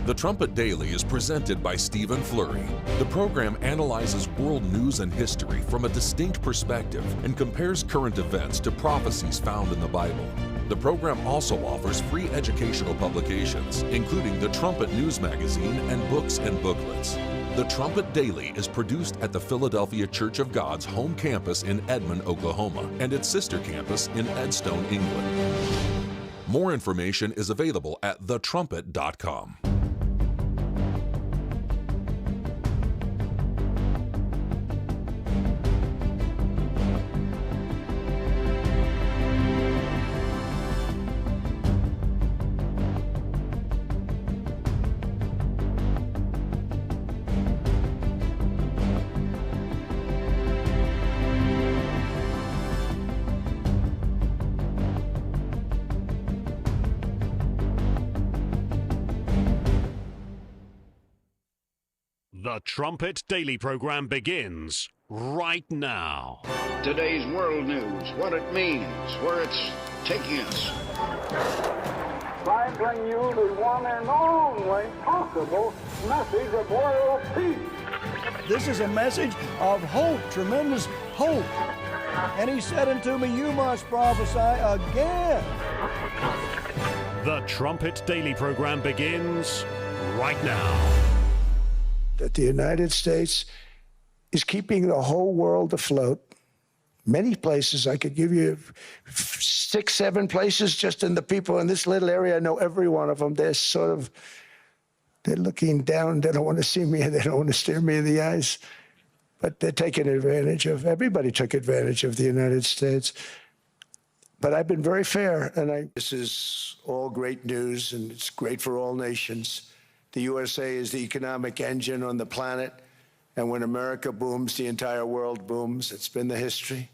The Trumpet Daily is presented by Stephen Flurry. The program analyzes world news and history from a distinct perspective and compares current events to prophecies found in the Bible. The program also offers free educational publications, including the Trumpet News Magazine and books and booklets. The Trumpet Daily is produced at the Philadelphia Church of God's home campus in Edmond, Oklahoma, and its sister campus in Edstone, England. More information is available at thetrumpet.com. The Trumpet Daily program begins right now. Today's world news, what it means, where it's taking us. I bring you the one and only possible message of world peace. This is a message of hope, tremendous hope. And he said unto me, you must prophesy again. The Trumpet Daily program begins right now. That the United States is keeping the whole world afloat. Many places, I could give you 6, 7 places just in the people in this little area. I know every one of them. They're looking down. They don't want to see me. They don't want to stare me in the eyes. But they're taking advantage of, everybody took advantage of the United States. But I've been very fair, and this is all great news, and it's great for all nations. The USA is the economic engine on the planet, and when America booms, the entire world booms. It's been the history.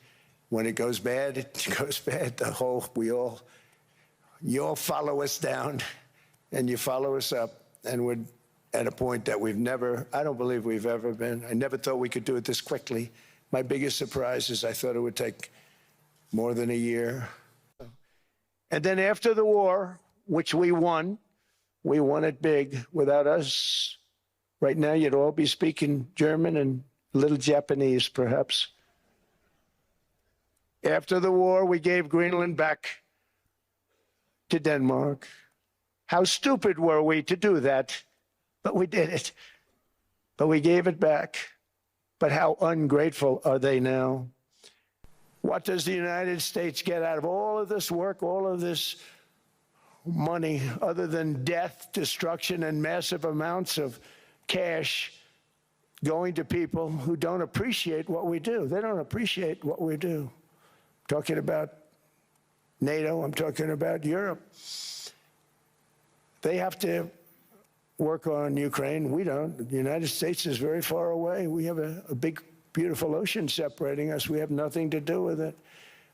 When it goes bad, it goes bad. You all follow us down, and you follow us up, and we're at a point that I don't believe we've ever been. I never thought we could do it this quickly. My biggest surprise is I thought it would take more than a year. And then after the war, which we won it big. Without us, right now you'd all be speaking German and a little Japanese, perhaps. After the war, we gave Greenland back to Denmark. How stupid were we to do that? But we did it. But we gave it back. But how ungrateful are they now? What does the United States get out of all of this work, all of this money, other than death, destruction, and massive amounts of cash going to people who don't appreciate what we do? They don't appreciate what we do. I'm talking about NATO, I'm talking about Europe. They have to work on Ukraine. We don't. The United States is very far away. We have a big, beautiful ocean separating us. We have nothing to do with it.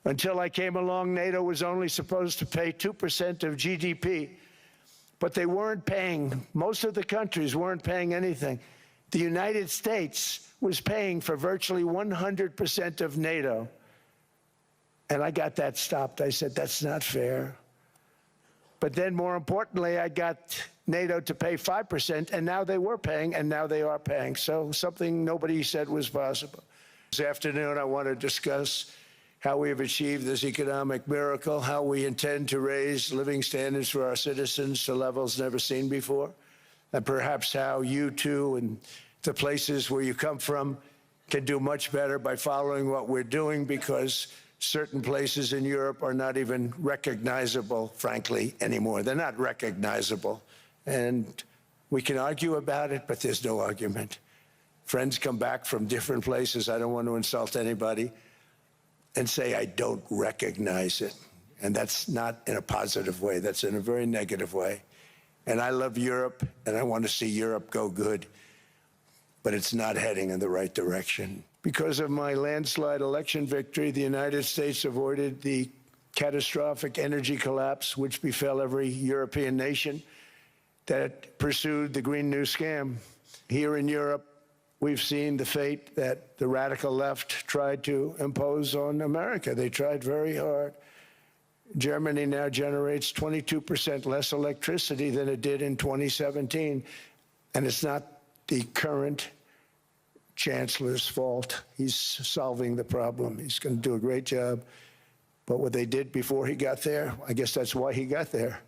Until I came along, NATO was only supposed to pay 2% of GDP, but they weren't paying. Most of the countries weren't paying anything. The United States was paying for virtually 100% of NATO. And I got that stopped. I said, that's not fair. But then more importantly, I got NATO to pay 5%, and now they were paying, and now they are paying. So something nobody said was possible. This afternoon, I want to discuss how we have achieved this economic miracle, how we intend to raise living standards for our citizens to levels never seen before, and perhaps how you too and the places where you come from can do much better by following what we're doing, because certain places in Europe are not even recognizable, frankly, anymore. They're not recognizable. And we can argue about it, but there's no argument. Friends come back from different places. I don't want to insult anybody, and say, I don't recognize it. And that's not in a positive way. That's in a very negative way. And I love Europe, and I want to see Europe go good. But it's not heading in the right direction. Because of my landslide election victory, the United States avoided the catastrophic energy collapse which befell every European nation that pursued the Green New Scam. Here in Europe, we've seen the fate that the radical left tried to impose on America. They tried very hard. Germany now generates 22% less electricity than it did in 2017. And it's not the current chancellor's fault. He's solving the problem. He's going to do a great job. But what they did before he got there, I guess that's why he got there.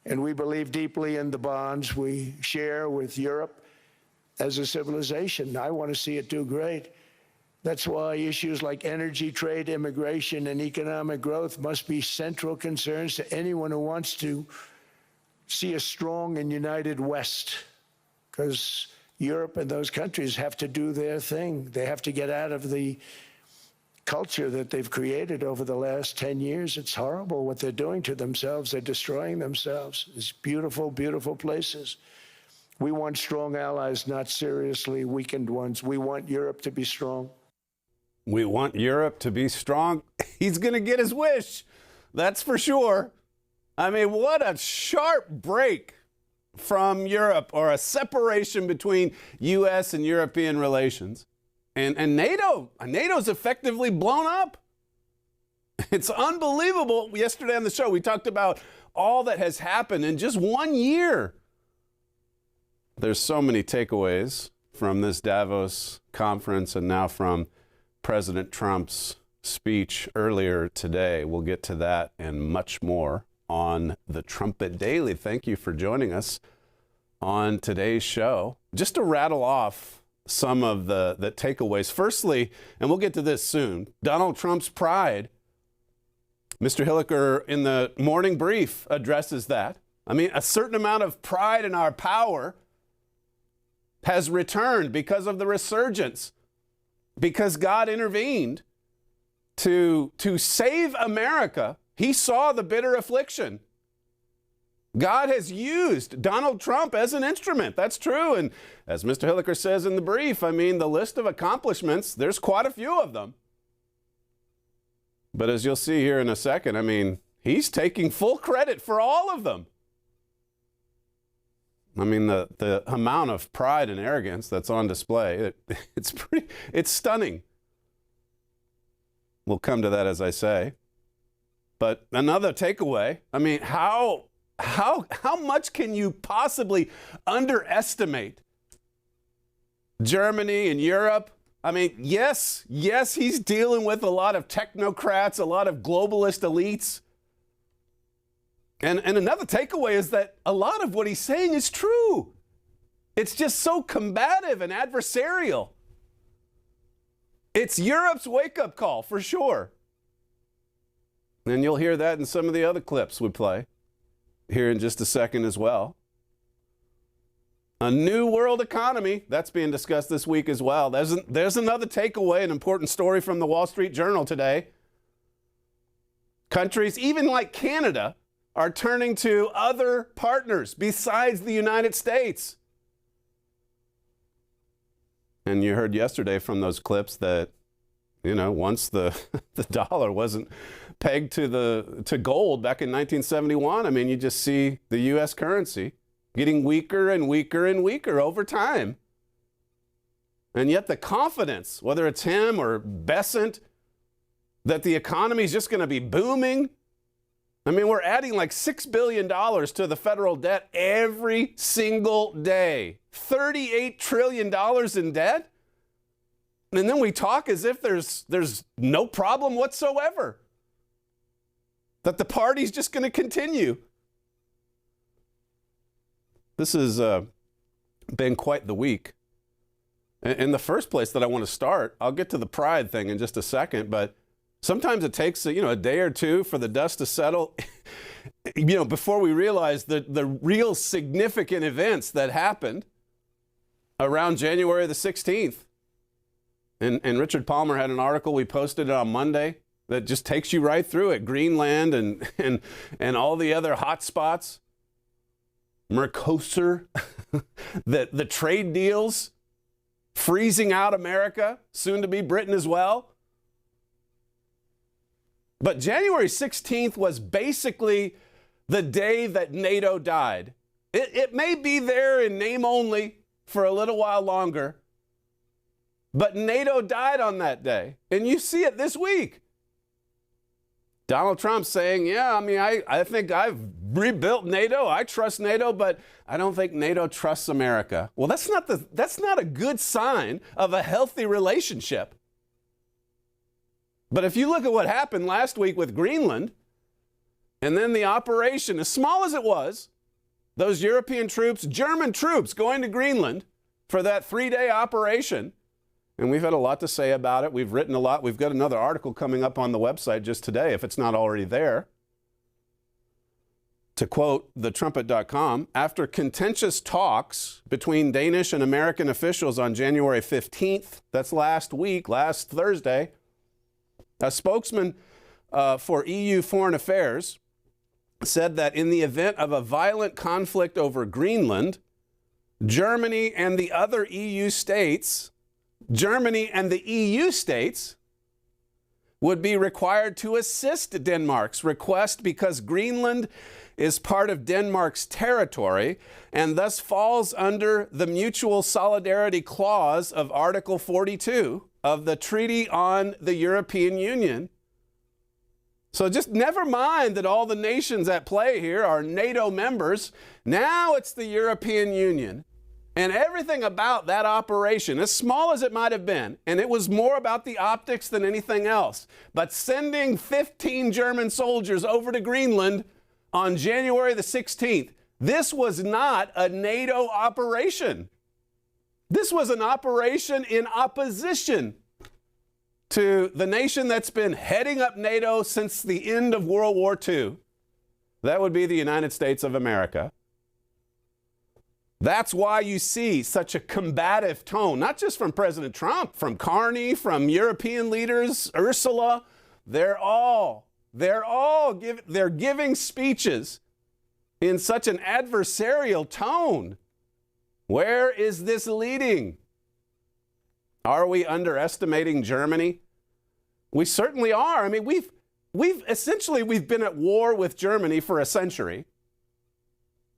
And we believe deeply in the bonds we share with Europe as a civilization. I want to see it do great. That's why issues like energy, trade, immigration, and economic growth must be central concerns to anyone who wants to see a strong and united West, because Europe and those countries have to do their thing. They have to get out of the culture that they've created over the last 10 years. It's horrible what they're doing to themselves. They're destroying themselves. It's beautiful, beautiful places. We want strong allies, not seriously weakened ones. We want Europe to be strong. We want Europe to be strong. He's going to get his wish. That's for sure. I mean, what a sharp break from Europe, or a separation between U.S. and European relations. And NATO's effectively blown up. It's unbelievable. Yesterday on the show, we talked about all that has happened in just 1 year. There's so many takeaways from this Davos conference, and now from President Trump's speech earlier today. We'll get to that and much more on the Trumpet Daily. Thank you for joining us on today's show. Just to rattle off some of the takeaways. Firstly, and we'll get to this soon, Donald Trump's pride. Mr. Hilliker in the morning brief addresses that. I mean, a certain amount of pride in our power has returned because of the resurgence, because God intervened to save America. He saw the bitter affliction. God has used Donald Trump as an instrument. That's true. And as Mr. Hilliker says in the brief, I mean, the list of accomplishments, there's quite a few of them. But as you'll see here in a second, I mean, he's taking full credit for all of them. I mean, the amount of pride and arrogance that's on display, it's stunning. We'll come to that, as I say. But another takeaway, I mean, how much can you possibly underestimate Germany and Europe? I mean, yes, he's dealing with a lot of technocrats, a lot of globalist elites. And another takeaway is that a lot of what he's saying is true. It's just so combative and adversarial. It's Europe's wake-up call, for sure. And you'll hear that in some of the other clips we play here in just a second as well. A new world economy, that's being discussed this week as well. There's another takeaway, an important story from the Wall Street Journal today. Countries, even like Canada, are turning to other partners besides the United States. And you heard yesterday from those clips that, you know, once the dollar wasn't pegged to gold back in 1971, I mean, you just see the U.S. currency getting weaker and weaker and weaker over time. And yet the confidence, whether it's him or Besant, that the economy is just going to be booming. I mean, we're adding like $6 billion to the federal debt every single day. $38 trillion in debt? And then we talk as if there's no problem whatsoever. That the party's just going to continue. This has been quite the week. In the first place that I want to start, I'll get to the pride thing in just a second, but sometimes it takes a day or two for the dust to settle, before we realize the real significant events that happened around January the 16th. And Richard Palmer had an article, we posted it on Monday, that just takes you right through it. Greenland and all the other hot spots. Mercosur, the trade deals, freezing out America, soon to be Britain as well. But January 16th was basically the day that NATO died. It may be there in name only for a little while longer, but NATO died on that day. And you see it this week. Donald Trump saying, yeah, I think I've rebuilt NATO. I trust NATO, but I don't think NATO trusts America. Well, that's not a good sign of a healthy relationship. But if you look at what happened last week with Greenland, and then the operation, as small as it was, those European troops, German troops going to Greenland for that 3-day operation, and we've had a lot to say about it. We've written a lot. We've got another article coming up on the website just today, if it's not already there. To quote the Trumpet.com, after contentious talks between Danish and American officials on January 15th, that's last week, last Thursday, a spokesman for EU Foreign Affairs said that in the event of a violent conflict over Greenland, Germany and the EU states would be required to assist Denmark's request because Greenland is part of Denmark's territory and thus falls under the mutual solidarity clause of Article 42 of the Treaty on the European Union. So just never mind that all the nations at play here are NATO members. Now it's the European Union. And everything about that operation, as small as it might have been, and it was more about the optics than anything else, but sending 15 German soldiers over to Greenland on January the 16th, this was not a NATO operation. This was an operation in opposition to the nation that's been heading up NATO since the end of World War II. That would be the United States of America. That's why you see such a combative tone, not just from President Trump, from Carney, from European leaders, Ursula. They're giving speeches in such an adversarial tone. Where is this leading? Are we underestimating Germany? We certainly are. I mean, we've been at war with Germany for a century.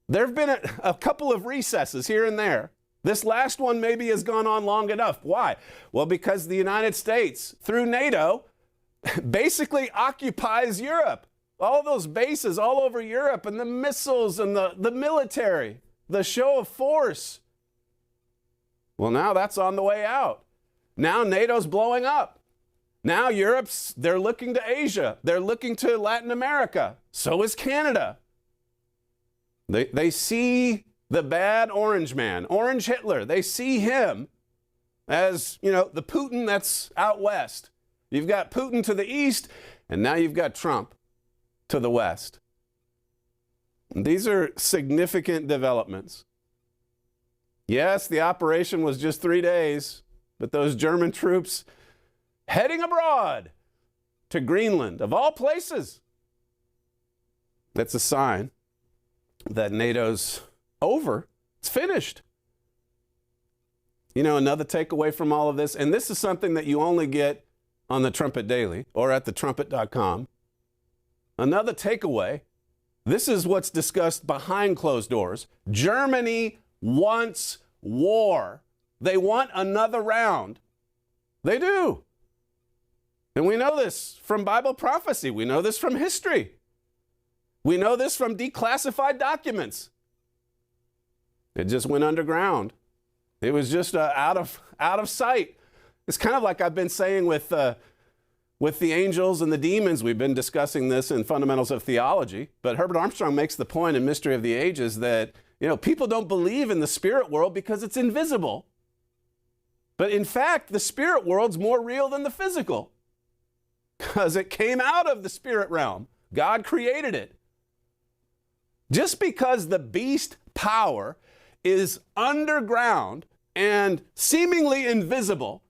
There have been a couple of recesses here and there. This last one maybe has gone on long enough. Why? Well, because the United States, through NATO, basically occupies Europe. All those bases all over Europe and the missiles and the military, the show of force. Well, now that's on the way out. Now NATO's blowing up. Now they're looking to Asia. They're looking to Latin America. So is Canada. They see the bad orange man, Orange Hitler. They see him as, the Putin that's out west. You've got Putin to the east, and now you've got Trump to the west. And these are significant developments. Yes, the operation was just 3 days, but those German troops heading abroad to Greenland, of all places, that's a sign that NATO's over. It's finished. Another takeaway from all of this, and this is something that you only get on the Trumpet Daily or at the Trumpet.com. Another takeaway, this is what's discussed behind closed doors. Germany wants war. They want another round. They do. And we know this from Bible prophecy. We know this from history. We know this from declassified documents. It just went underground. It was just out of sight. It's kind of like I've been saying with the angels and the demons. We've been discussing this in Fundamentals of Theology. But Herbert Armstrong makes the point in Mystery of the Ages that, people don't believe in the spirit world because it's invisible. But in fact, the spirit world's more real than the physical because it came out of the spirit realm. God created it. Just because the beast power is underground and seemingly invisible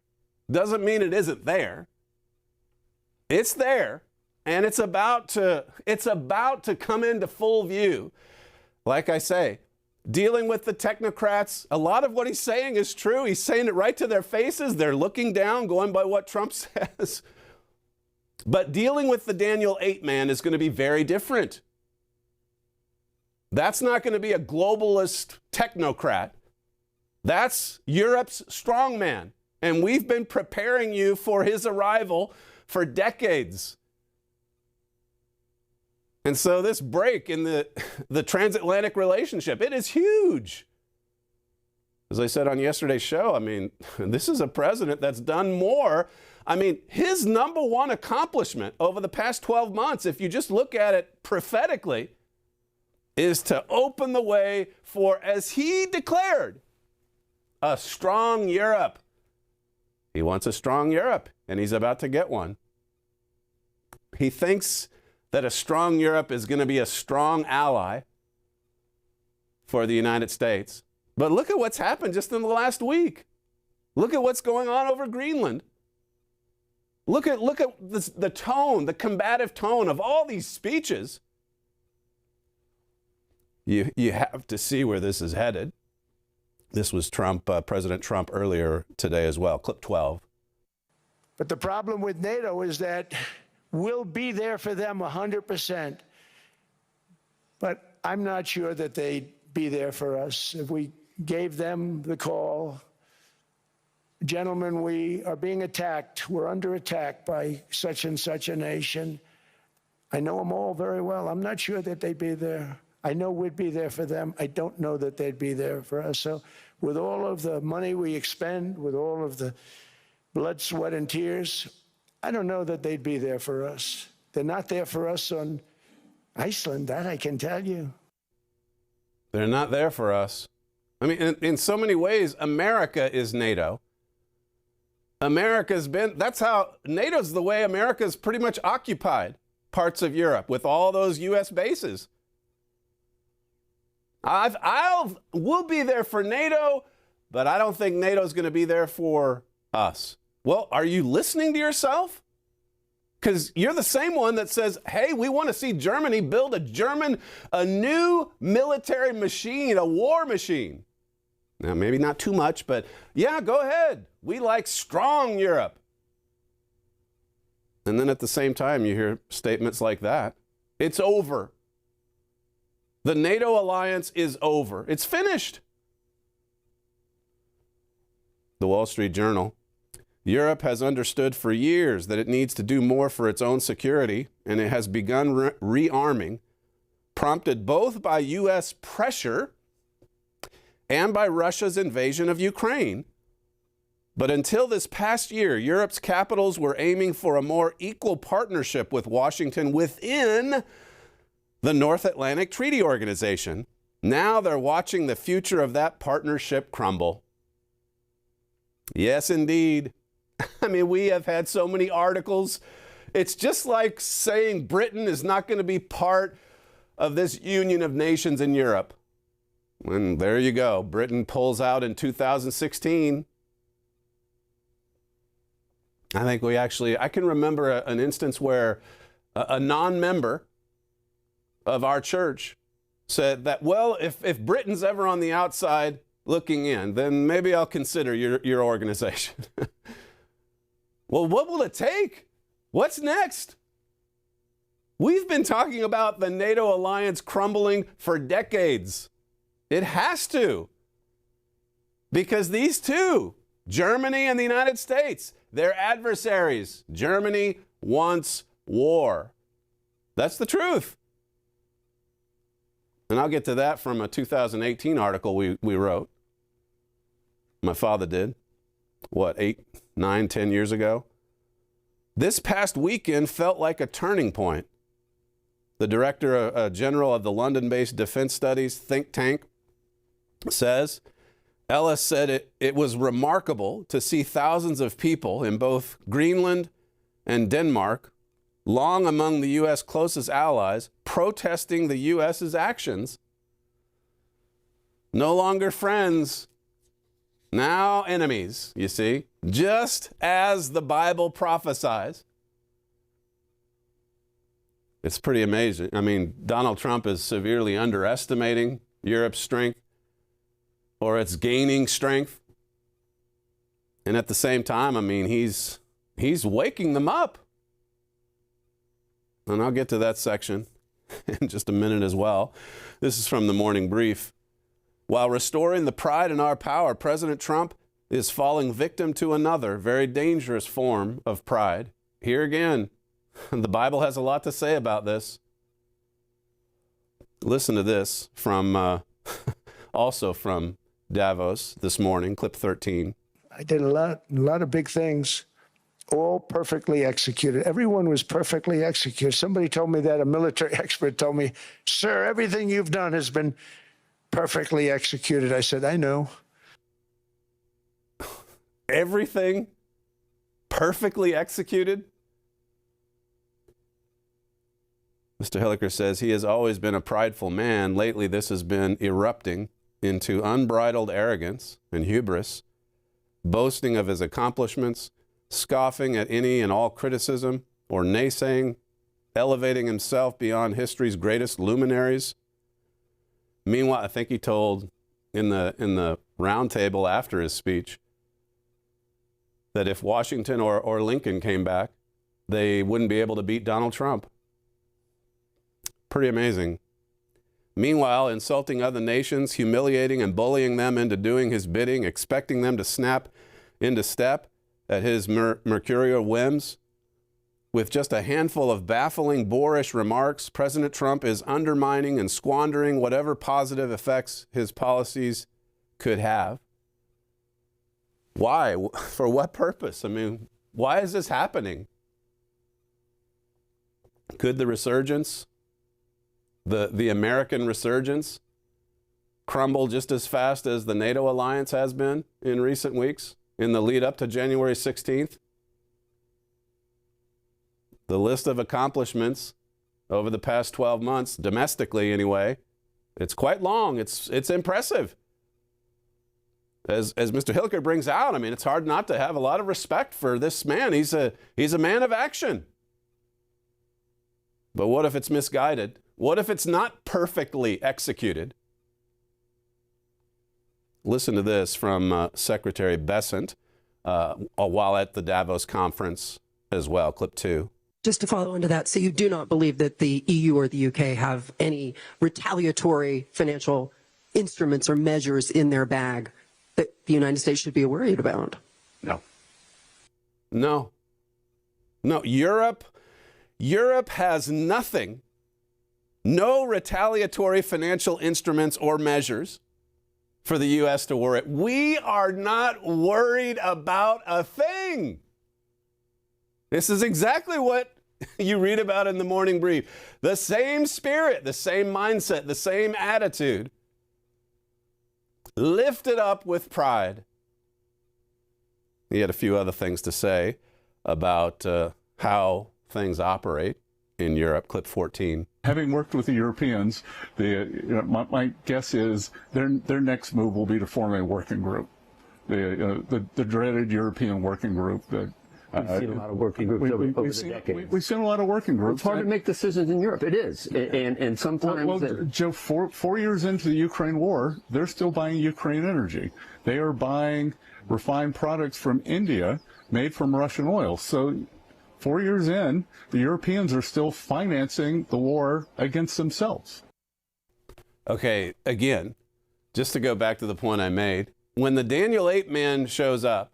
doesn't mean it isn't there. It's there, and it's about to come into full view. Like I say, dealing with the technocrats, a lot of what he's saying is true. He's saying it right to their faces. They're looking down, going by what Trump says. But dealing with the Daniel 8 man is going to be very different. That's not going to be a globalist technocrat. That's Europe's strongman. And we've been preparing you for his arrival for decades. And so this break in the transatlantic relationship, it is huge. As I said on yesterday's show, I mean, this is a president that's done more. I mean, his number one accomplishment over the past 12 months, if you just look at it prophetically, is to open the way for, as he declared, a strong Europe. He wants a strong Europe, and he's about to get one. He thinks that a strong Europe is going to be a strong ally for the United States. But look at what's happened just in the last week. Look at what's going on over Greenland. Look at the tone, the combative tone of all these speeches. You have to see where this is headed. This was President Trump earlier today as well, clip 12. But the problem with NATO is that we'll be there for them 100%. But I'm not sure that they'd be there for us if we gave them the call. Gentlemen, we are being attacked. We're under attack by such and such a nation. I know them all very well. I'm not sure that they'd be there. I know we'd be there for them. I don't know that they'd be there for us. So with all of the money we expend, with all of the blood, sweat, and tears, I don't know that they'd be there for us. They're not there for us on Iceland, that I can tell you. They're not there for us. I mean, in so many ways, America is NATO. That's how NATO's the way America's pretty much occupied parts of Europe with all those U.S. bases. We'll be there for NATO, but I don't think NATO's going to be there for us. Well, are you listening to yourself? Because you're the same one that says, hey, we want to see Germany build a new military machine, a war machine. Now, maybe not too much, but yeah, go ahead. We like strong Europe. And then at the same time, you hear statements like that. It's over. The NATO alliance is over. It's finished. The Wall Street Journal. Europe has understood for years that it needs to do more for its own security, and it has begun rearming, prompted both by U.S. pressure and by Russia's invasion of Ukraine. But until this past year, Europe's capitals were aiming for a more equal partnership with Washington within the North Atlantic Treaty Organization. Now they're watching the future of that partnership crumble. Yes, indeed. I mean, we have had so many articles. It's just like saying Britain is not going to be part of this union of nations in Europe. And there you go. Britain pulls out in 2016. I think I can remember an instance where a non-member of our church said that, well, if Britain's ever on the outside looking in, then maybe I'll consider your organization. Well, what will it take? What's next? We've been talking about the NATO alliance crumbling for decades. It has to. Because these two, Germany and the United States, they're adversaries. Germany wants war. That's the truth. And I'll get to that from a 2018 article we wrote. My father did. 8, 9, 10 years ago? This past weekend felt like a turning point. The director general of the London-based Defense Studies think tank says, Ellis said it was remarkable to see thousands of people in both Greenland and Denmark, long among the U.S. closest allies, protesting the U.S.'s actions. No longer friends, now enemies, you see, just as the Bible prophesies. It's pretty amazing. I mean, Donald Trump is severely underestimating Europe's strength, or it's gaining strength. And at the same time, I mean, he's waking them up. And I'll get to that section in just a minute as well. This is from the Morning Brief. While restoring the pride in our power, President Trump is falling victim to another very dangerous form of pride. Here again, the Bible has a lot to say about this. Listen to this from also from Davos this morning, clip 13. I did a lot of big things, all perfectly executed. Everyone was perfectly executed. Somebody told me that, a military expert told me, "Sir, everything you've done has been perfectly executed." I said, "I know." Everything perfectly executed? Mr. Hilliker says he has always been a prideful man. Lately, this has been erupting into unbridled arrogance and hubris, boasting of his accomplishments, scoffing at any and all criticism or naysaying, elevating himself beyond history's greatest luminaries. Meanwhile, I think he told in the round table after his speech that if Washington or Lincoln came back, they wouldn't be able to beat Donald Trump. Pretty amazing. Meanwhile, insulting other nations, humiliating and bullying them into doing his bidding, expecting them to snap into step at his mercurial whims. With just a handful of baffling, boorish remarks, President Trump is undermining and squandering whatever positive effects his policies could have. Why? For what purpose? I mean, why is this happening? Could the resurgence, the American resurgence, crumble just as fast as the NATO alliance has been in recent weeks in the lead up to January 16th? The list of accomplishments over the past 12 months, domestically anyway, it's quite long. It's impressive. As Mr. Hilliker brings out, I mean, it's hard not to have a lot of respect for this man. He's a man of action. But what if it's misguided? What if it's not perfectly executed? Listen to this from Secretary Bessent while at the Davos conference as well, clip 2. Just to follow into that, so you do not believe that the EU or the UK have any retaliatory financial instruments or measures in their bag that the United States should be worried about? No. Europe has nothing, no retaliatory financial instruments or measures for the U.S. to worry. We are not worried about a thing. This is exactly what you read about in the morning brief. The same spirit, the same mindset, the same attitude, lifted up with pride. He had a few other things to say about how things operate in Europe. Clip 14. Having worked with the Europeans, my guess is their next move will be to form a working group, the dreaded European working group that. We've seen a lot of working groups over the decades. We've seen a lot of working groups. It's hard to make decisions in Europe. It is. And sometimes... Well, Joe, 4 years into the Ukraine war, they're still buying Ukraine energy. They are buying refined products from India made from Russian oil. So 4 years in, the Europeans are still financing the war against themselves. Okay, again, just to go back to the point I made, when the Daniel 8 man shows up,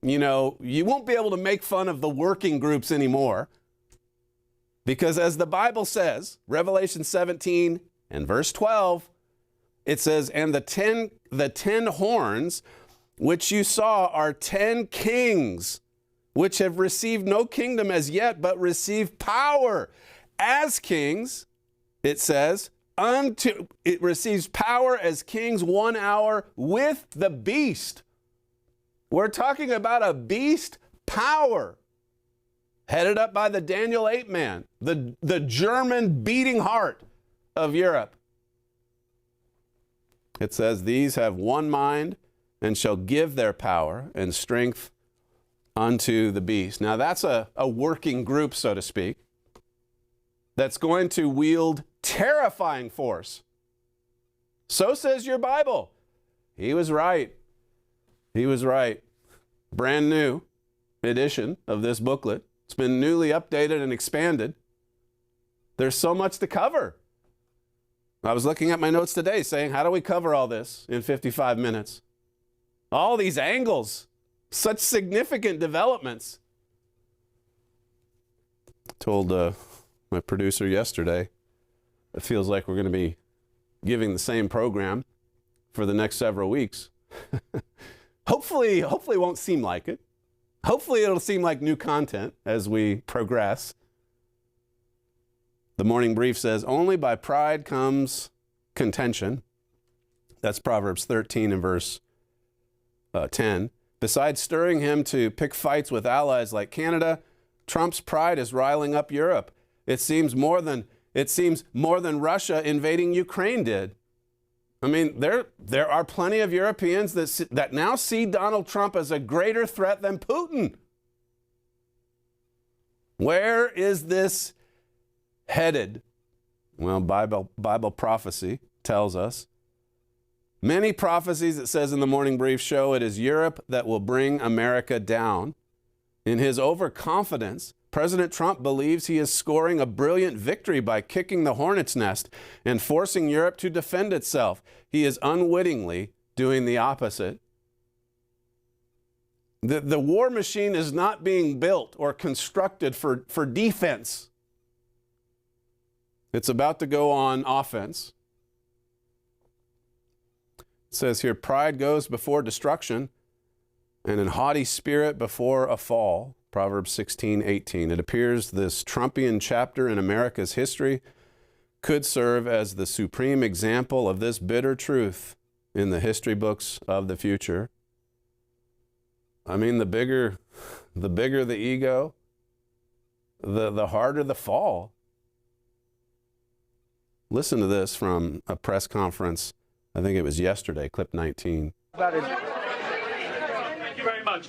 you know, you won't be able to make fun of the working groups anymore because as the Bible says, Revelation 17 and verse 12, it says, and the ten horns which you saw are 10 kings which have received no kingdom as yet, but receive power as kings, it says, it receives power as kings 1 hour with the beast. We're talking about a beast power headed up by the Daniel 8 man, the German beating heart of Europe. It says, these have one mind and shall give their power and strength unto the beast. Now that's a working group, so to speak, that's going to wield terrifying force. So says your Bible. He was right. He was right. Brand new edition of this booklet. It's been newly updated and expanded. There's so much to cover. I was looking at my notes today saying, how do we cover all this in 55 minutes? All these angles, such significant developments. Told my producer yesterday, It feels like we're going to be giving the same program for the next several weeks. Hopefully it won't seem like it. Hopefully it'll seem like new content as we progress. The morning brief says, only by pride comes contention. That's Proverbs 13 and verse 10. Besides stirring him to pick fights with allies like Canada, Trump's pride is riling up Europe. It seems more than Russia invading Ukraine did. I mean, there are plenty of Europeans that now see Donald Trump as a greater threat than Putin. Where is this headed? Well, Bible prophecy tells us. Many prophecies, it says in the morning brief, show it is Europe that will bring America down. In his overconfidence, President Trump believes he is scoring a brilliant victory by kicking the hornet's nest and forcing Europe to defend itself. He is unwittingly doing the opposite. The war machine is not being built or constructed for defense. It's about to go on offense. It says here, pride goes before destruction, and an haughty spirit before a fall. Proverbs 16:18. It appears this Trumpian chapter in America's history could serve as the supreme example of this bitter truth in the history books of the future. I mean, the bigger the ego, the harder the fall. Listen to this from a press conference, I think it was yesterday, clip 19. Thank you very much.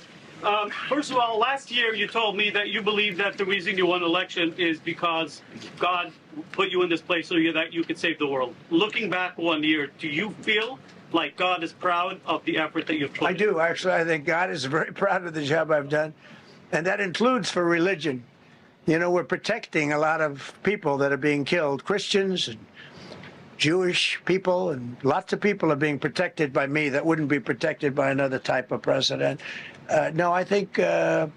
First of all, last year you told me that you believe that the reason you won the election is because God put you in this place so that you could save the world. Looking back 1 year, do you feel like God is proud of the effort that you've put in? I do, actually. I think God is very proud of the job I've done. And that includes for religion. You know, we're protecting a lot of people that are being killed, Christians and Jewish people, and lots of people are being protected by me that wouldn't be protected by another type of president. No, I think a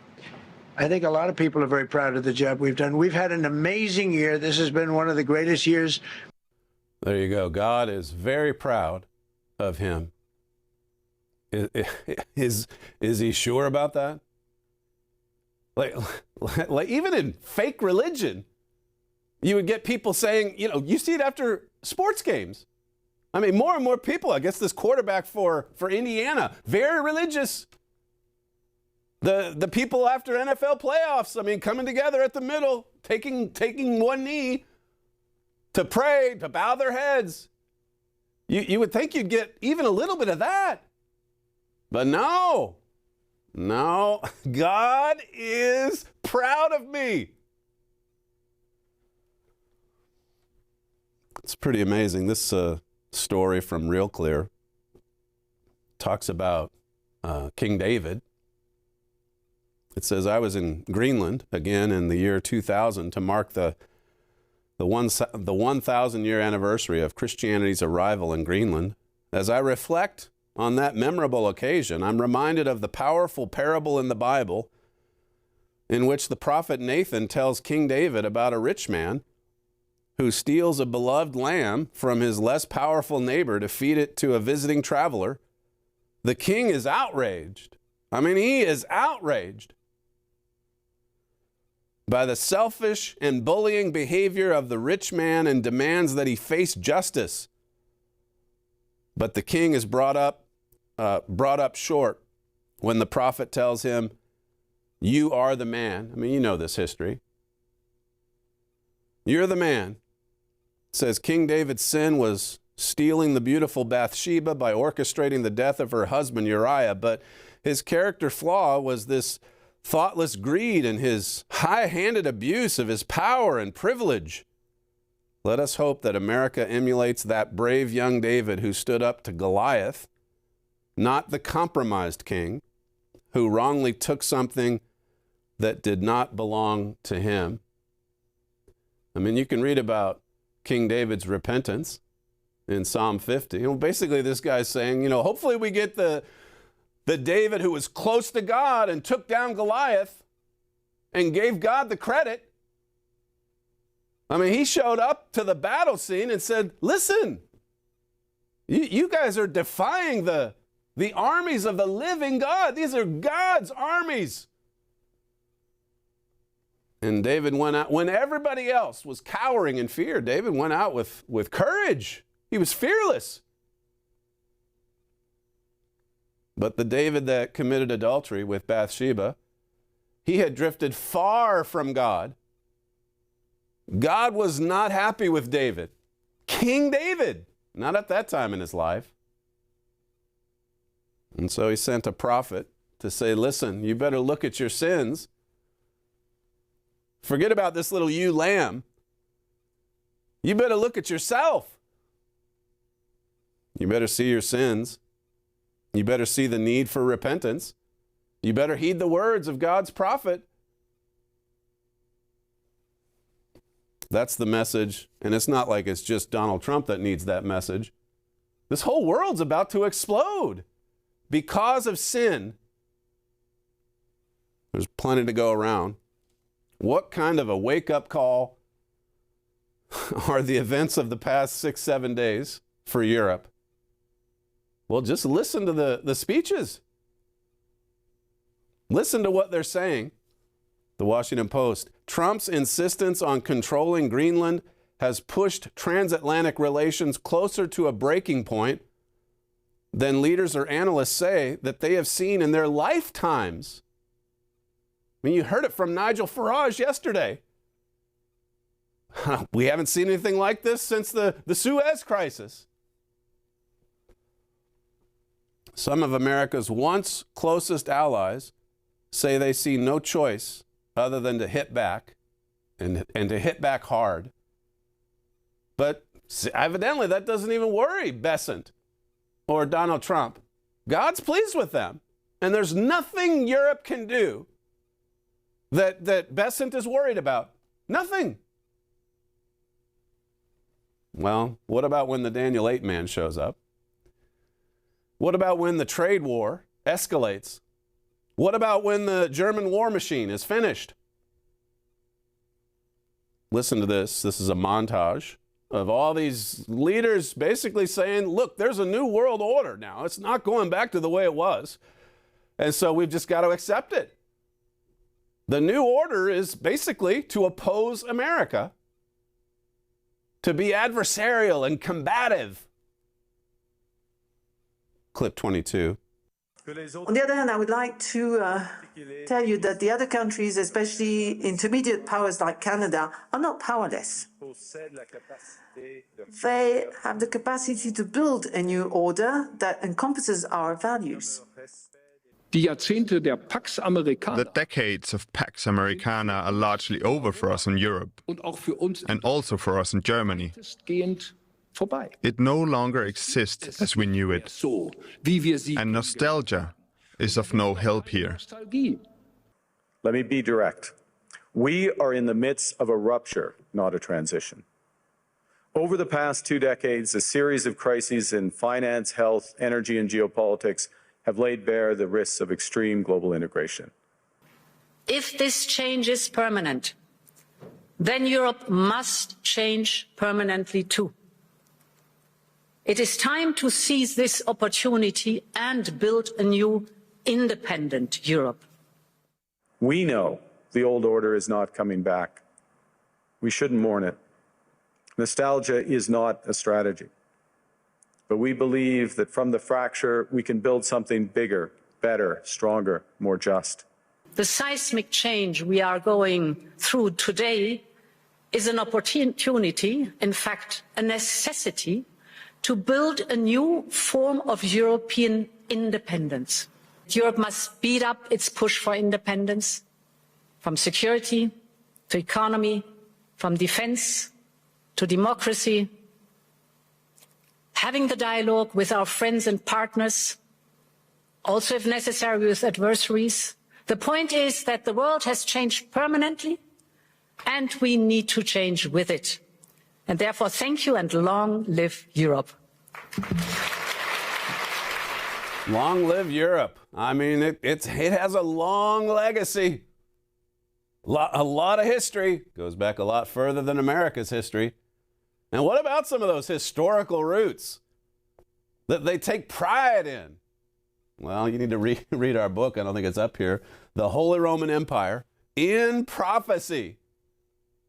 lot of people are very proud of the job we've done. We've had an amazing year. This has been one of the greatest years. There you go. God is very proud of him. Is he sure about that? Like even in fake religion, you would get people saying, you know, you see it after sports games. I mean, more and more people, I guess this quarterback for Indiana, very religious. The people after NFL playoffs, I mean, coming together at the middle, taking one knee to pray, to bow their heads. You would think you'd get even a little bit of that. But no, God is proud of me. It's pretty amazing. This story from Real Clear talks about King David. It says, I was in Greenland again in the year 2000 to mark the 1,000-year anniversary of Christianity's arrival in Greenland. As I reflect on that memorable occasion, I'm reminded of the powerful parable in the Bible in which the prophet Nathan tells King David about a rich man who steals a beloved lamb from his less powerful neighbor to feed it to a visiting traveler. The king is outraged. I mean, he is outraged by the selfish and bullying behavior of the rich man and demands that he face justice. But the king is brought up short when the prophet tells him, you are the man. I mean, you know this history. You're the man. It says King David's sin was stealing the beautiful Bathsheba by orchestrating the death of her husband Uriah, but his character flaw was this thoughtless greed and his high-handed abuse of his power and privilege. Let us hope that America emulates that brave young David who stood up to Goliath, not the compromised king who wrongly took something that did not belong to him. I mean, you can read about King David's repentance in Psalm 50. You know, basically, this guy's saying, you know, hopefully we get the David who was close to God and took down Goliath and gave God the credit. I mean, he showed up to the battle scene and said, listen, you guys are defying the armies of the living God. These are God's armies. And David went out, when everybody else was cowering in fear, David went out with courage. He was fearless. But the David that committed adultery with Bathsheba, he had drifted far from God. God was not happy with David. King David, not at that time in his life. And so he sent a prophet to say, listen, you better look at your sins. Forget about this little ewe lamb. You better look at yourself. You better see your sins. You better see the need for repentance. You better heed the words of God's prophet. That's the message. And it's not like it's just Donald Trump that needs that message. This whole world's about to explode because of sin. There's plenty to go around. What kind of a wake-up call are the events of the past 6-7 days for Europe? Well, just listen to the speeches. Listen to what they're saying. The Washington Post. Trump's insistence on controlling Greenland has pushed transatlantic relations closer to a breaking point than leaders or analysts say that they have seen in their lifetimes. I mean, you heard it from Nigel Farage yesterday. We haven't seen anything like this since the Suez Crisis. Some of America's once closest allies say they see no choice other than to hit back and to hit back hard. But evidently that doesn't even worry Besant or Donald Trump. God's pleased with them. And there's nothing Europe can do that Besant is worried about. Nothing. Well, what about when the Daniel 8 man shows up? What about when the trade war escalates? What about when the German war machine is finished? Listen to this. This is a montage of all these leaders basically saying, look, there's a new world order now. It's not going back to the way it was. And so we've just got to accept it. The new order is basically to oppose America, to be adversarial and combative. Clip 22. On the other hand, I would like to tell you that the other countries, especially intermediate powers like Canada, are not powerless. They have the capacity to build a new order that encompasses our values. The decades of Pax Americana are largely over for us in Europe, and also for us in Germany. It no longer exists as we knew it, and nostalgia is of no help here. Let me be direct. We are in the midst of a rupture, not a transition. Over the past 2 decades, a series of crises in finance, health, energy, and geopolitics have laid bare the risks of extreme global integration. If this change is permanent, then Europe must change permanently too. It is time to seize this opportunity and build a new, independent Europe. We know the old order is not coming back. We shouldn't mourn it. Nostalgia is not a strategy. But we believe that from the fracture, we can build something bigger, better, stronger, more just. The seismic change we are going through today is an opportunity, in fact, a necessity, to build a new form of European independence. Europe must speed up its push for independence, from security to economy, from defense to democracy, having the dialogue with our friends and partners, also if necessary with adversaries. The point is that the world has changed permanently and we need to change with it. And therefore, thank you and long live Europe. Long live Europe. I mean, it has a long legacy. A lot of history. Goes back a lot further than America's history. And what about some of those historical roots that they take pride in? Well, you need to read our book. I don't think it's up here. The Holy Roman Empire in Prophecy.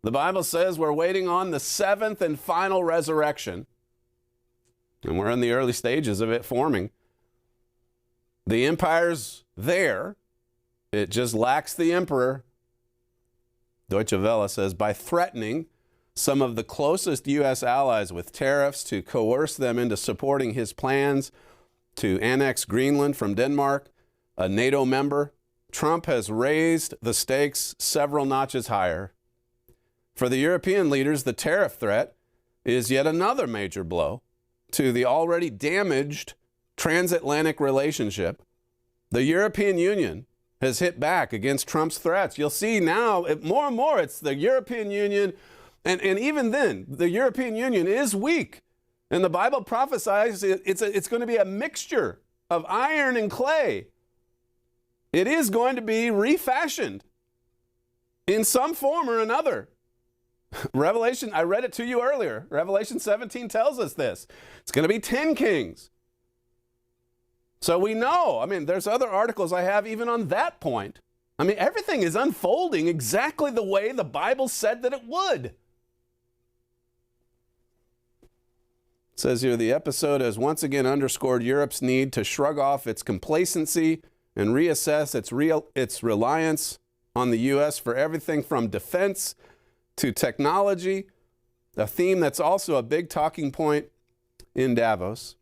The Bible says we're waiting on the seventh and final resurrection. And we're in the early stages of it forming. The empire's there. It just lacks the emperor. Deutsche Welle says, by threatening some of the closest U.S. allies with tariffs to coerce them into supporting his plans to annex Greenland from Denmark, a NATO member, Trump has raised the stakes several notches higher. For the European leaders, the tariff threat is yet another major blow to the already damaged transatlantic relationship. The European Union has hit back against Trump's threats. You'll see now, more and more, it's the European Union, and even then, the European Union is weak. And the Bible prophesies it's going to be a mixture of iron and clay. It is going to be refashioned in some form or another. Revelation, I read it to you earlier. Revelation 17 tells us this. It's going to be 10 kings. So we know, I mean, there's other articles I have even on that point. I mean, everything is unfolding exactly the way the Bible said that it would. It says here, the episode has once again underscored Europe's need to shrug off its complacency and reassess its reliance on the U.S. for everything from defense to technology, a theme that's also a big talking point in Davos.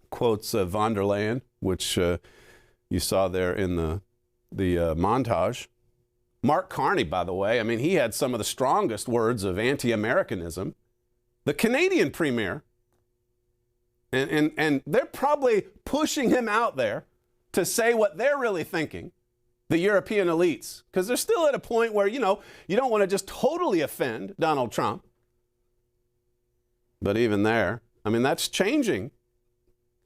Quotes von der Leyen, which you saw there in the montage. Mark Carney, by the way, I mean, he had some of the strongest words of anti-Americanism. The Canadian premier, and they're probably pushing him out there to say what they're really thinking, the European elites, because they're still at a point where, you know, you don't want to just totally offend Donald Trump. But even there, I mean, that's changing.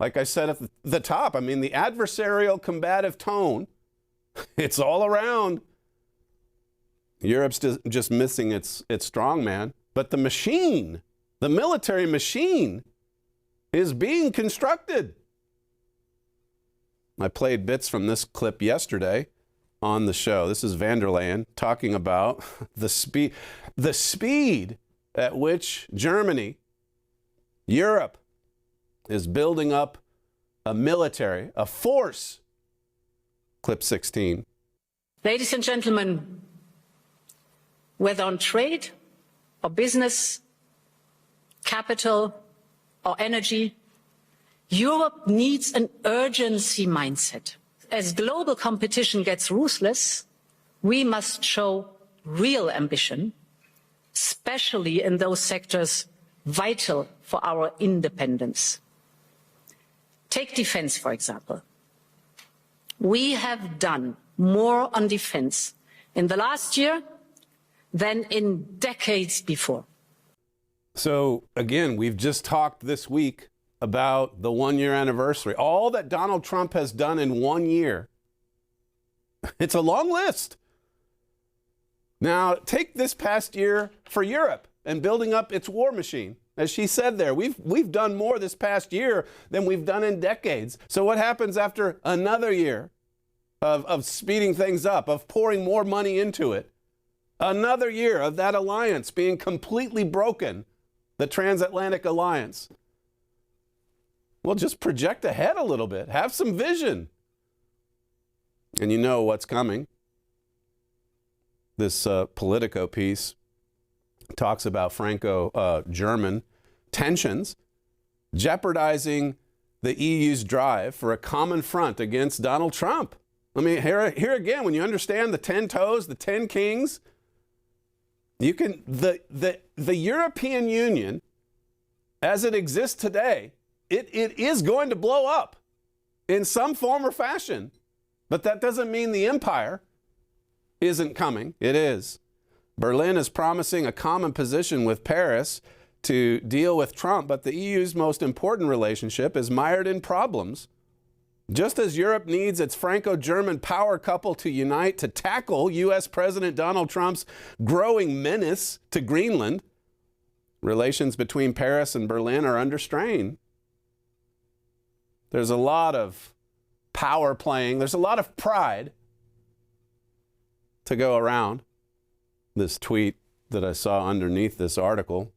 Like I said at the top, I mean, the adversarial combative tone, it's all around. Europe's just missing its strongman. But the machine, the military machine, is being constructed. I played bits from this clip yesterday on the show. This is van der Leyen talking about the speed at which Germany, Europe, is building up a military, a force. Clip 16. Ladies and gentlemen, whether on trade or business, capital or energy, Europe needs an urgency mindset. As global competition gets ruthless, we must show real ambition, especially in those sectors vital for our independence. Take defense, for example. We have done more on defense in the last year than in decades before. So, again, we've just talked this week about the 1-year anniversary. All that Donald Trump has done in 1 year. It's a long list. Now, take this past year for Europe and building up its war machine. As she said there, we've done more this past year than we've done in decades. So what happens after another year of speeding things up, of pouring more money into it? Another year of that alliance being completely broken, the Transatlantic alliance. Well, just project ahead a little bit. Have some vision. And you know what's coming. This Politico piece talks about Franco-German tensions jeopardizing the EU's drive for a common front against Donald Trump. I mean, here again, when you understand the 10 toes, the 10 kings, you can the European Union, as it exists today, it is going to blow up in some form or fashion. But that doesn't mean the empire isn't coming. It is. Berlin is promising a common position with Paris to deal with Trump, but the EU's most important relationship is mired in problems. Just as Europe needs its Franco-German power couple to unite to tackle U.S. President Donald Trump's growing menace to Greenland, relations between Paris and Berlin are under strain. There's a lot of power playing. There's a lot of pride to go around. This tweet that I saw underneath this article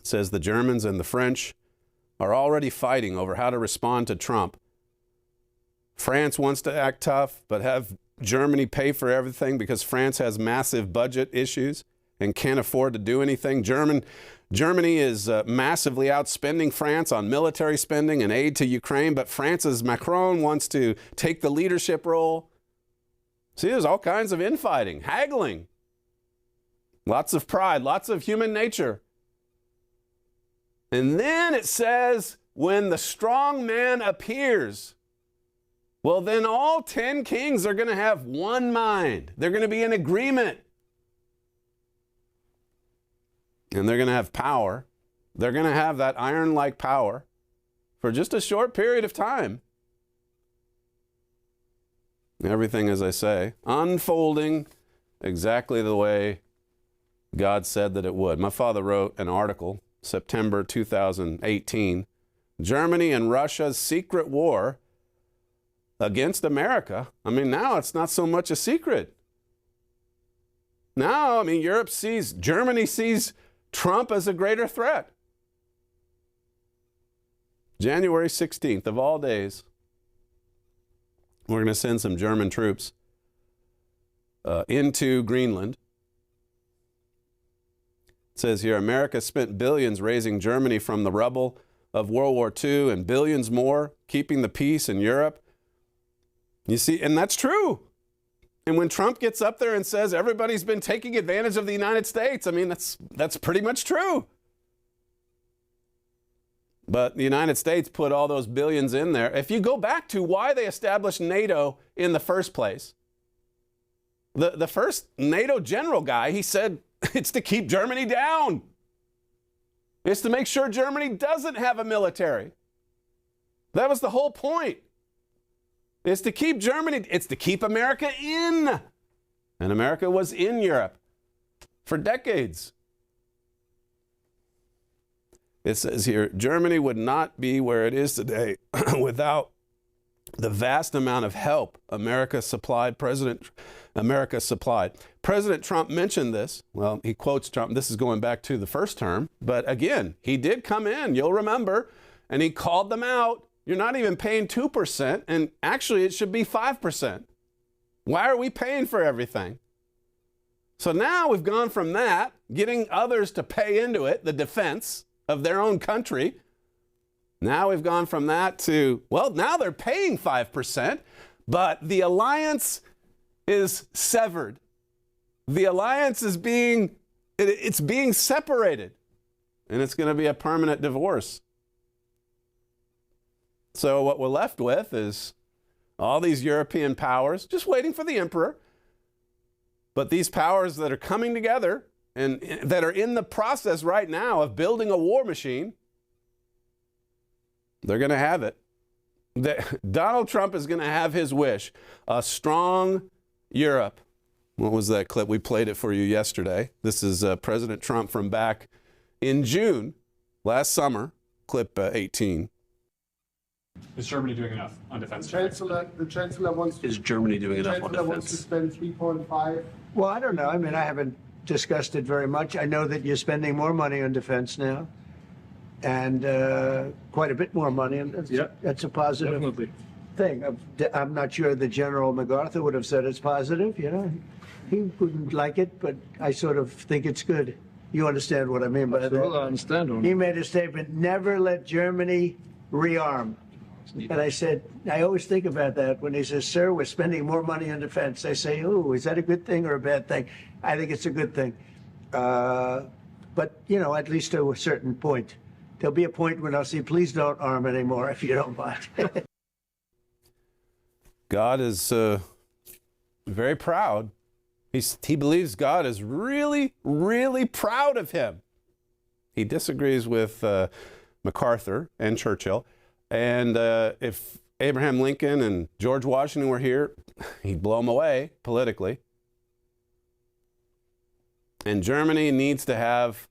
says the Germans and the French are already fighting over how to respond to Trump. France wants to act tough, but have Germany pay for everything because France has massive budget issues and can't afford to do anything. Germany is massively outspending France on military spending and aid to Ukraine, but France's Macron wants to take the leadership role. See, there's all kinds of infighting, haggling, lots of pride, lots of human nature. And then it says, when the strong man appears, well, then all 10 kings are going to have one mind. They're going to be in agreement. And they're going to have power. They're going to have that iron-like power for just a short period of time. Everything, as I say, unfolding exactly the way God said that it would. My father wrote an article, September 2018, Germany and Russia's secret war against America. I mean, now it's not so much a secret. Now, I mean, Germany sees Trump as a greater threat. January 16th, of all days, we're going to send some German troops into Greenland. It says here, America spent billions raising Germany from the rubble of World War II and billions more keeping the peace in Europe. You see, and that's true. And when Trump gets up there and says everybody's been taking advantage of the United States, I mean, that's pretty much true. But the United States put all those billions in there. If you go back to why they established NATO in the first place, the first NATO general guy, he said it's to keep Germany down. It's to make sure Germany doesn't have a military. That was the whole point. It's to keep Germany, it's to keep America in. And America was in Europe for decades. It says here, Germany would not be where it is today without the vast amount of help America supplied. President Trump mentioned this. Well, he quotes Trump. This is going back to the first term. But again, he did come in, you'll remember, and he called them out. You're not even paying 2%, and actually it should be 5%. Why are we paying for everything? So now we've gone from that, getting others to pay into it, the defense of their own country. Now we've gone from that to, well, now they're paying 5%, but the alliance is severed. The alliance is being separated, and it's going to be a permanent divorce. So what we're left with is all these European powers just waiting for the emperor. But these powers that are coming together and that are in the process right now of building a war machine, they're going to have it. Donald Trump is going to have his wish. A strong Europe. What was that clip? We played it for you yesterday. This is President Trump from back in June, last summer, clip 18. Is Germany doing enough on defense? The Chancellor wants to, Is Germany doing enough on Chancellor wants to defense? spend 3.5. Well, I don't know. I mean, I haven't discussed it very much. I know that you're spending more money on defense now, and quite a bit more money, and that's a positive thing. I'm not sure that General MacArthur would have said it's positive. You know, he wouldn't like it, but I sort of think it's good. You understand what I mean by that? I understand. He made a statement: "Never let Germany rearm." And I said, I always think about that when he says, sir, we're spending more money on defense. I say, oh, is that a good thing or a bad thing? I think it's a good thing. But, you know, at least to a certain point. There'll be a point when I'll say, please don't arm anymore if you don't mind. God is very proud. He believes God is really, really proud of him. He disagrees with MacArthur and Churchill. And if Abraham Lincoln and George Washington were here, he'd blow them away politically. And Germany needs to have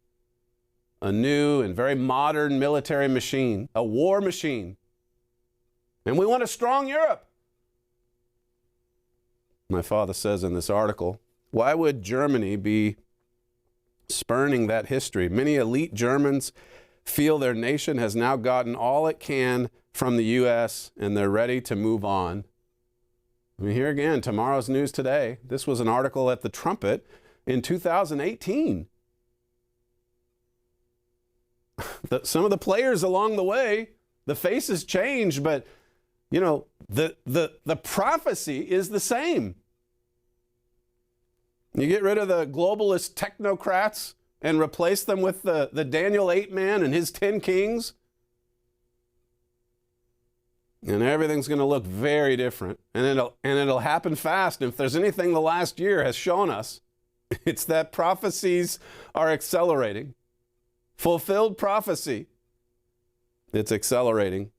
a new and very modern military machine, a war machine. And we want a strong Europe. My father says in this article, why would Germany be spurning that history? Many elite Germans feel their nation has now gotten all it can from the U.S. and they're ready to move on. I mean, here again, tomorrow's news today. This was an article at the Trumpet in 2018. Some of the players along the way, the faces changed, but you know, the prophecy is the same. You get rid of the globalist technocrats and replace them with the Daniel 8 man and his 10 kings, and everything's going to look very different. And it'll happen fast. And if there's anything the last year has shown us, it's that prophecies are accelerating. Fulfilled prophecy, it's accelerating.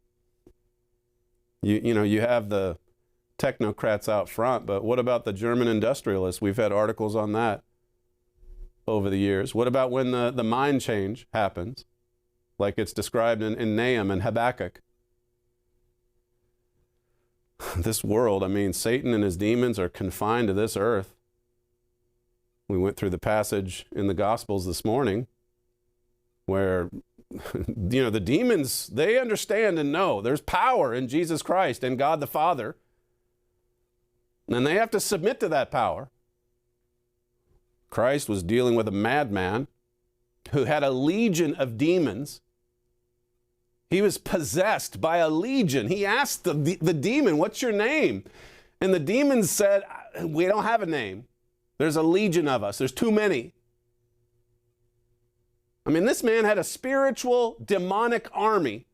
You know, you have the technocrats out front, but what about the German industrialists? We've had articles on that over the years. What about when the mind change happens, like it's described in Nahum and Habakkuk? This world, I mean, Satan and his demons are confined to this earth. We went through the passage in the Gospels this morning where, you know, the demons, they understand and know there's power in Jesus Christ and God the Father, and they have to submit to that power. Christ was dealing with a madman who had a legion of demons. He was possessed by a legion. He asked the demon, "What's your name?" And the demon said, "We don't have a name. There's a legion of us. There's too many." I mean, this man had a spiritual demonic army.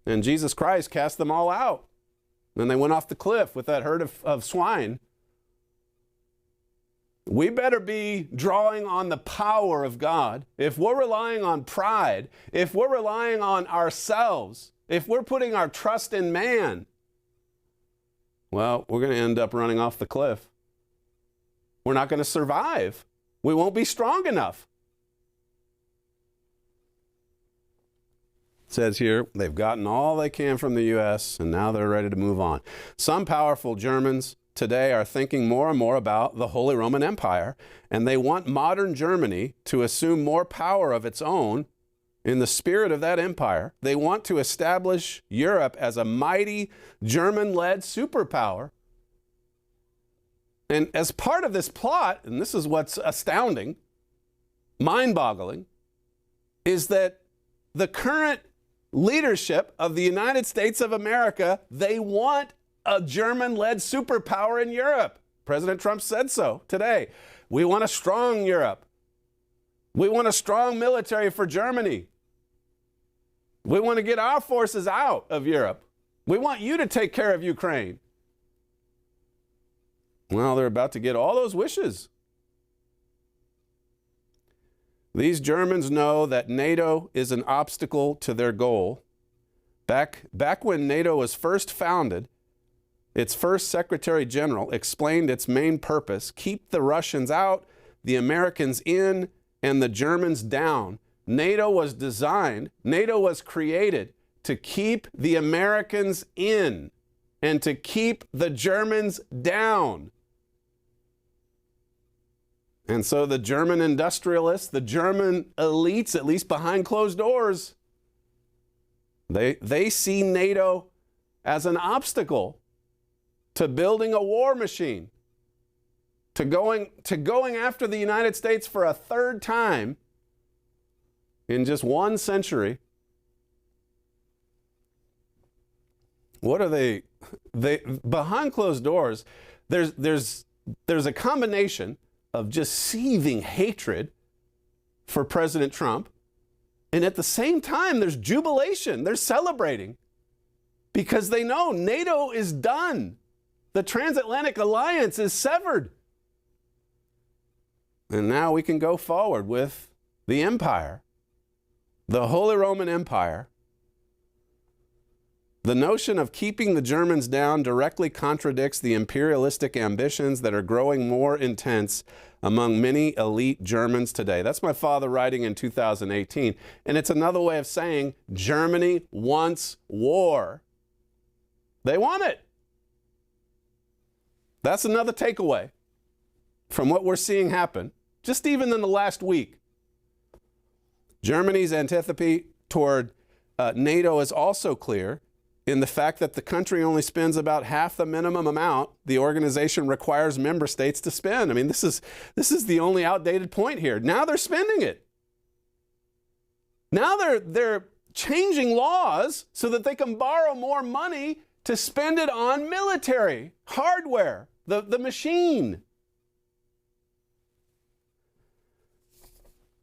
And Jesus Christ cast them all out. Then they went off the cliff with that herd of swine. We better be drawing on the power of God. If we're relying on pride, if we're relying on ourselves, if we're putting our trust in man, well, we're going to end up running off the cliff. We're not going to survive. We won't be strong enough. It says here, they've gotten all they can from the U.S., and now they're ready to move on. Some powerful Germans today are thinking more and more about the Holy Roman Empire, and they want modern Germany to assume more power of its own in the spirit of that empire. They want to establish Europe as a mighty German-led superpower. And as part of this plot, and this is what's astounding, mind-boggling, is that the current leadership of the United States of America, they want a German-led superpower in Europe. President Trump said so today. We want a strong Europe. We want a strong military for Germany. We want to get our forces out of Europe. We want you to take care of Ukraine. Well, they're about to get all those wishes. These Germans know that NATO is an obstacle to their goal. Back when NATO was first founded, its first Secretary General explained its main purpose: keep the Russians out, the Americans in, and the Germans down. NATO was designed, NATO was created to keep the Americans in and to keep the Germans down. And so the German industrialists, the German elites, at least behind closed doors, they see NATO as an obstacle to building a war machine, to going after the United States for a third time in just 1 century. What are they behind closed doors? There's a combination of just seething hatred for President Trump, and at the same time there's jubilation. They're celebrating because they know NATO is done. The Transatlantic alliance is severed. And now we can go forward with the empire, the Holy Roman Empire. The notion of keeping the Germans down directly contradicts the imperialistic ambitions that are growing more intense among many elite Germans today. That's my father writing in 2018. And it's another way of saying Germany wants war. They want it. That's another takeaway from what we're seeing happen, just even in the last week. Germany's antipathy toward NATO is also clear in the fact that the country only spends about half the minimum amount the organization requires member states to spend. I mean, this is the only outdated point here. Now they're spending it. Now they're changing laws so that they can borrow more money to spend it on military hardware, the machine.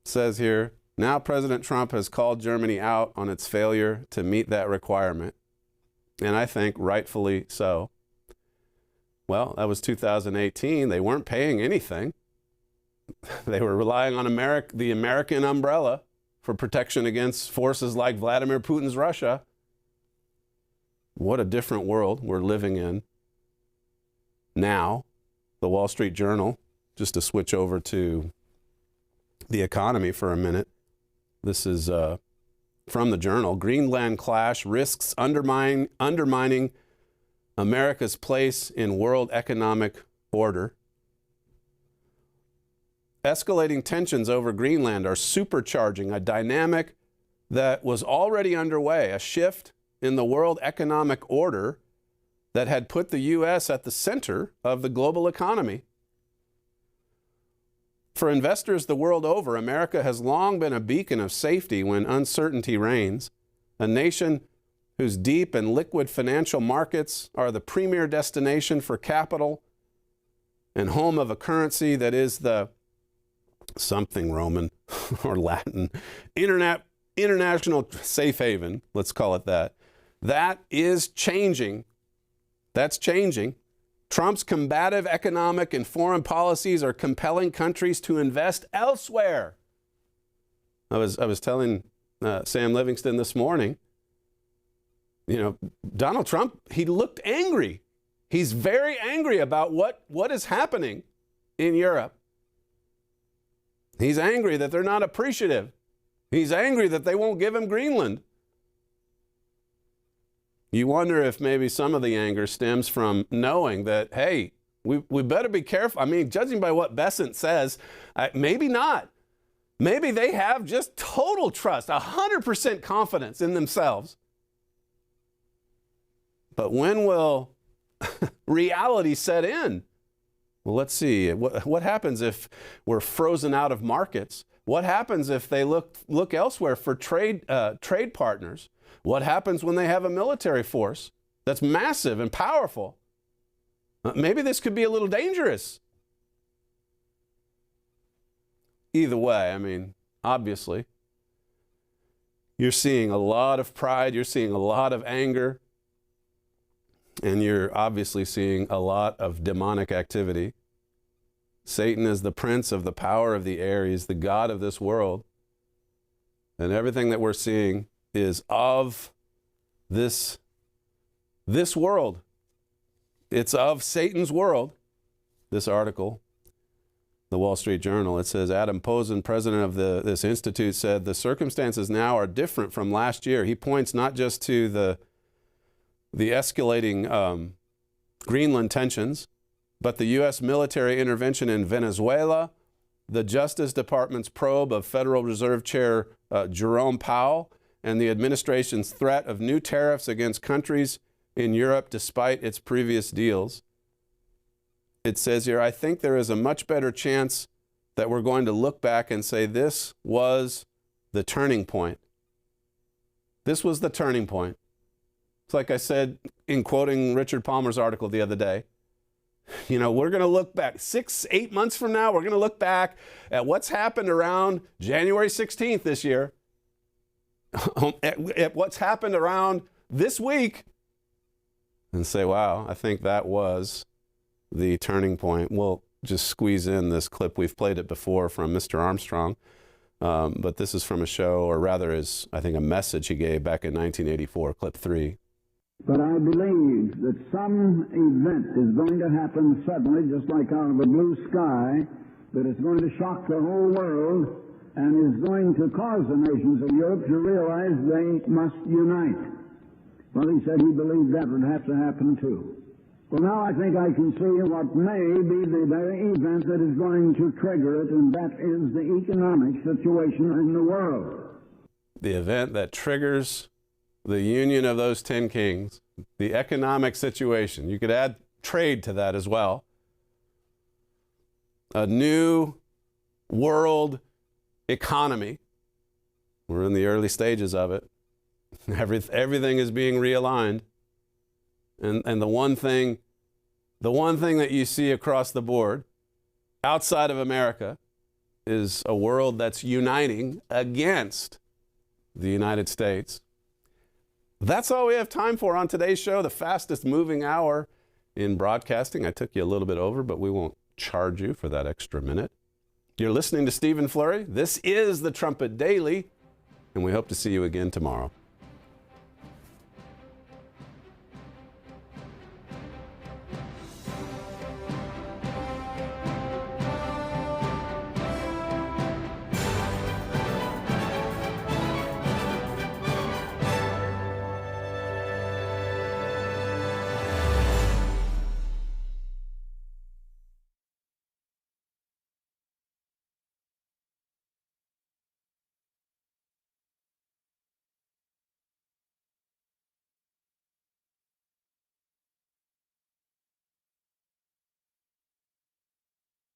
It says here, now President Trump has called Germany out on its failure to meet that requirement. And I think rightfully so. Well, that was 2018. They weren't paying anything. They were relying on the American umbrella for protection against forces like Vladimir Putin's Russia. What a different world we're living in now. The Wall Street Journal, just to switch over to the economy for a minute. This is from the Journal. Greenland clash risks undermining America's place in world economic order. Escalating tensions over Greenland are supercharging a dynamic that was already underway, a shift in the world economic order that had put the U.S. at the center of the global economy. For investors the world over, America has long been a beacon of safety when uncertainty reigns, a nation whose deep and liquid financial markets are the premier destination for capital and home of a currency that is the something Roman or Latin, international safe haven, let's call it that. That is changing. That's changing. Trump's combative economic and foreign policies are compelling countries to invest elsewhere. I was telling Sam Livingston this morning, Donald Trump, he looked angry. He's very angry about what is happening in Europe. He's angry that they're not appreciative. He's angry that they won't give him Greenland. You wonder if maybe some of the anger stems from knowing that, hey, we better be careful. I mean, judging by what Besant says, maybe not. Maybe they have just total trust, 100% confidence in themselves. But when will reality set in? Well, let's see. What happens if we're frozen out of markets? What happens if they look elsewhere for trade partners? What happens when they have a military force that's massive and powerful? Maybe this could be a little dangerous. Either way, I mean, obviously, you're seeing a lot of pride, you're seeing a lot of anger, and you're obviously seeing a lot of demonic activity. Satan is the prince of the power of the air. He's the god of this world. And everything that we're seeing is of this world. It's of Satan's world. This article, the Wall Street Journal, it says Adam Posen, president of this institute, said the circumstances now are different from last year. He points not just to the escalating Greenland tensions, but the U.S. military intervention in Venezuela, the Justice Department's probe of Federal Reserve Chair Jerome Powell, and the administration's threat of new tariffs against countries in Europe despite its previous deals. It says here, I think there is a much better chance that we're going to look back and say this was the turning point. This was the turning point. It's like I said in quoting Richard Palmer's article the other day. We're going to look back 6-8 months from now. We're going to look back at what's happened around January 16th this year, at what's happened around this week, and say, wow, I think that was the turning point. We'll just squeeze in this clip. We've played it before from Mr. Armstrong, but this is from a show, or rather is, I think, a message he gave back in 1984, clip 3. But I believe that some event is going to happen suddenly, just like out of the blue sky, that is going to shock the whole world and is going to cause the nations of Europe to realize they must unite. Well, he said he believed that would have to happen too. Well, now I think I can see what may be the very event that is going to trigger it, and that is the economic situation in the world. The event that triggers the union of those 10 kings, the economic situation. You could add trade to that as well. A new world economy. We're in the early stages of it. Everything is being realigned. And the one thing that you see across the board outside of America is a world that's uniting against the United States. That's all we have time for on today's show, the fastest moving hour in broadcasting. I took you a little bit over, but we won't charge you for that extra minute. You're listening to Stephen Flurry. This is the Trumpet Daily, and we hope to see you again tomorrow.